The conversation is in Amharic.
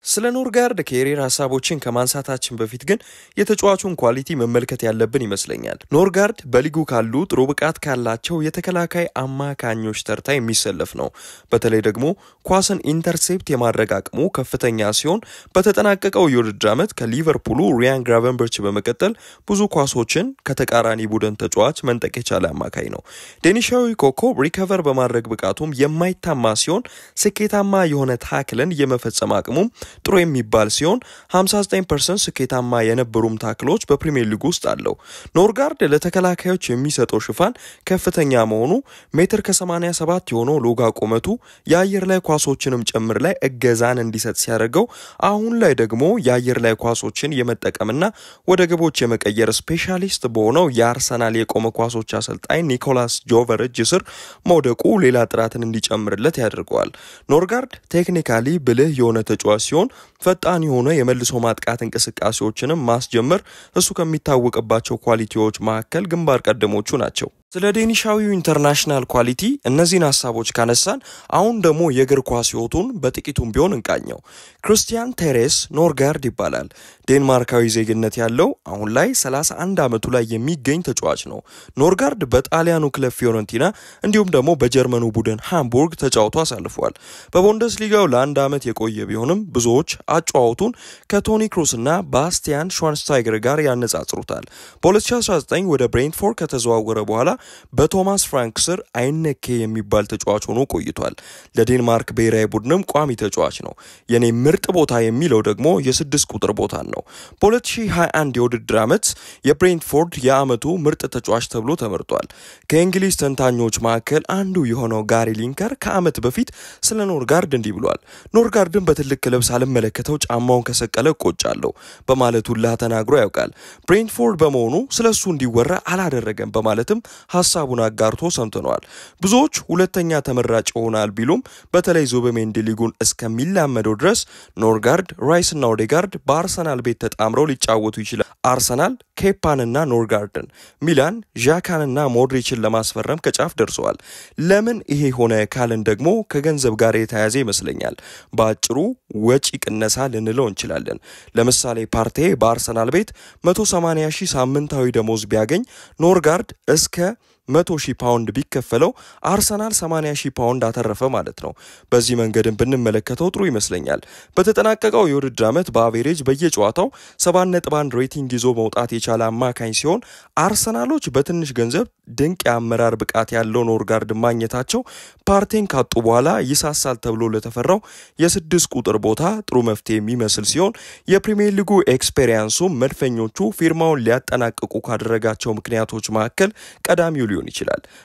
ስለ ኖርጋርድ ከኬሪር ሐሳቦችን ከማንሳታችን በፊት ግን የተጫዋቹን ኳሊቲ መመልከት ያለብን ይመስለኛል። ኖርጋርድ በሊጉ ካሉ ጥሩ ብቃት ካላቸው የተከላካይ አማካኞች ተርታ የሚሰለፍ ነው። በተለይ ደግሞ ኳስን ኢንተርሴፕት የማድረግ አቅሙ ከፍተኛ ሲሆን በተጠናቀቀው የውድድር ዓመት ከሊቨርፑሉ ሪያን ግራቨንበርች በመቀጠል ብዙ ኳሶችን ከተቃራኒ ቡድን ተጫዋች መንጠቅ የቻለ አማካኝ ነው። ዴኒሻዊ ኮከብ ሪከቨር በማድረግ ብቃቱም የማይታማ ሲሆን ስኬታማ የሆነ ታክልን የመፈጸም አቅሙ ጥሩ የሚባል ሲሆን 59% ስኬታማ የነበሩም ታክሎች በፕሪሚየር ሊግ ውስጥ አለው። ኖርጋርድ ለተከላካዮች የሚሰጠው ሽፋን ከፍተኛ መሆኑ ሜትር ከ87 የሆነው ሎጋ ቁመቱ የአየር ላይ ኳሶችንም ጭምር ላይ እገዛን እንዲሰጥ ሲያደርገው አሁን ላይ ደግሞ የአየር ላይ ኳሶችን የመጠቀምና ወደ ግቦች የመቀየር ስፔሻሊስት በሆነው የአርሰናል የቆመ ኳሶች አሰልጣኝ ኒኮላስ ጆቨርጅ ስር መውደቁ ሌላ ጥራትን እንዲጨምርለት ያደርገዋል። ኖርጋርድ ቴክኒካሊ ብልህ የሆነ ተጫዋች ሲሆን ፈጣን የሆነ የመልሶ ማጥቃት እንቅስቃሴዎችንም ማስጀመር እሱ ከሚታወቅባቸው ኳሊቲዎች መካከል ግንባር ቀደሞቹ ናቸው። ስለ ዴኒሻዊው ኢንተርናሽናል ኳሊቲ እነዚህን ሐሳቦች ካነሳን አሁን ደግሞ የእግር ኳስ ህይወቱን በጥቂቱም ቢሆን እንቃኘው። ክርስቲያን ቴሬስ ኖርጋርድ ይባላል። ዴንማርካዊ ዜግነት ያለው አሁን ላይ 31 ዓመቱ ላይ የሚገኝ ተጫዋች ነው። ኖርጋርድ በጣሊያኑ ክለብ ፊዮረንቲና እንዲሁም ደግሞ በጀርመኑ ቡድን ሃምቡርግ ተጫውቶ አሳልፏል። በቡንደስሊጋው ለአንድ ዓመት የቆየ ቢሆንም ብዙዎች አጫዋቱን ከቶኒ ክሩስና ባስቲያን ሽዋንስታይገር ጋር ያነጻጽሩታል። በ2019 ወደ ብሬንትፎርድ ከተዘዋወረ በኋላ በቶማስ ፍራንክ ስር አይነኬ የሚባል ተጫዋች ሆኖ ቆይቷል። ለዴንማርክ ብሔራዊ ቡድንም ቋሚ ተጫዋች ነው። የኔ ምርጥ ቦታ የሚለው ደግሞ የ6 ቁጥር ቦታ ነው። በ2021 የውድድር ዓመት የብሬንትፎርድ የዓመቱ ምርጥ ተጫዋች ተብሎ ተመርጧል። ከእንግሊዝ ተንታኞች መካከል አንዱ የሆነው ጋሪ ሊንከር ከዓመት በፊት ስለ ኖርጋርድ እንዲህ ብሏል። ኖርጋርድን በትልቅ ክለብ ሳልመለከተው ጫማውን ከሰቀለ ቆጫለሁ በማለቱ ተናግሮ ያውቃል። ብሬንትፎርድ በመሆኑ ስለሱ እንዲወራ አላደረገም በማለትም ሐሳቡን አጋርቶ ሰምተናል። ብዙዎች ሁለተኛ ተመራጭ ይሆናል ቢሉም በተለይ ዙቢሜንዲ ሊጉን እስከሚላመደው ድረስ ኖርጋርድ፣ ራይስና ኦዴጋርድ በአርሰናል ቤት ተጣምረው ሊጫወቱ ይችላል። አርሰናል ኬፓንና ኖርጋርድን፣ ሚላን ዣካንና ሞድሪችን ለማስፈረም ከጫፍ ደርሰዋል። ለምን ይሄ ሆነ ካልን ደግሞ ከገንዘብ ጋር የተያያዘ ይመስለኛል። በአጭሩ ወጪ ቅነሳ ልንለው እንችላለን። ለምሳሌ ፓርቴ በአርሰናል ቤት 180,000 ሳምንታዊ ደሞዝ ቢያገኝ ኖርጋርድ እስከ 100,000 ፓውንድ ቢከፈለው አርሰናል 80,000 ፓውንድ አተረፈ ማለት ነው። በዚህ መንገድም ብንመለከተው ጥሩ ይመስለኛል። በተጠናቀቀው የውድድር ዓመት በአቬሬጅ በየጨዋታው 7.1 ሬቲንግ ይዞ መውጣት የቻለ አማካኝ ሲሆን አርሰናሎች በትንሽ ገንዘብ ድንቅ የአመራር ብቃት ያለው ኖርጋርድ ማግኘታቸው ፓርቴን ካጡ በኋላ ይሳሳል ተብሎ ለተፈራው የ6 ቁጥር ቦታ ጥሩ መፍትሄ የሚመስል ሲሆን የፕሪሚየር ሊጉ ኤክስፔሪያንሱ መድፈኞቹ ፊርማውን ሊያጠናቅቁ ካደረጋቸው ምክንያቶች መካከል ቀዳሚው ሊሆን ይችላል።